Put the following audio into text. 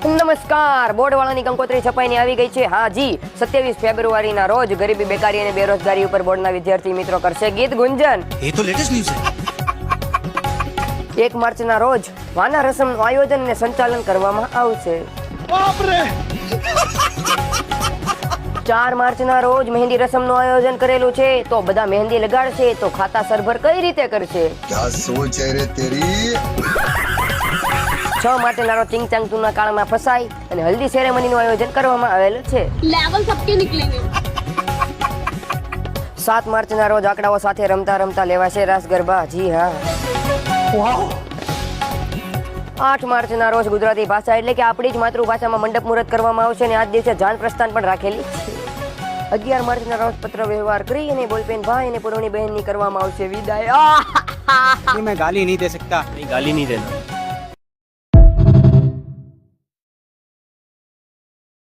નમસ્કાર, બોર્ડ વાળાની કંકોત્રી છપાઈને આવી ગઈ છે. હા જી, 27 ફેબ્રુઆરીના રોજ ગરીબી, બેકારી અને બેરોજગારી ઉપર બોર્ડના વિદ્યાર્થી મિત્રો કરશે ગીત ગુંજન. ये तो लेटेस्ट न्यूज़ है. 1 માર્ચના રોજ વાના રસમનું આયોજન અને સંચાલન કરવામાં આવશે. 4 માર્ચના રોજ મહેંદી રસમનું આયોજન કરેલું છે, તો બધા મહેંદી લગાડશે તો ખાતા સરભર કઈ રીતે કરશે? क्या सोच है रे तेरी? 6 માર્ચના રોજ ચિંગ ચાંગ ચૂંગના કાળમાં ફસાઈ અને હલ્દી સેરેમનીનું આયોજન કરવામાં આવેલું છે. लेवल सबके निकलेंगे. 7 માર્ચના રોજ આંકડાઓ સાથે રમતા રમતા લેવાશે રાસ ગરબા. જી હા. 8 માર્ચના રોજ ગુજરાતી ભાષા એટલે કે આપણી જ માતૃભાષામાં મંડપ મુહૂર્ત કરવામાં આવશે અને આજ દિવસે જાન પ્રસ્થાન પણ રાખેલી છે. 11 માર્ચના રોજ પત્ર વ્યવહાર કરી અને બોલપેન ભાઈ અને પુરવણી બહેનની કરવામાં આવશે વિદાય. मैं गाली नहीं दे सकता. नहीं, गाली नहीं देना.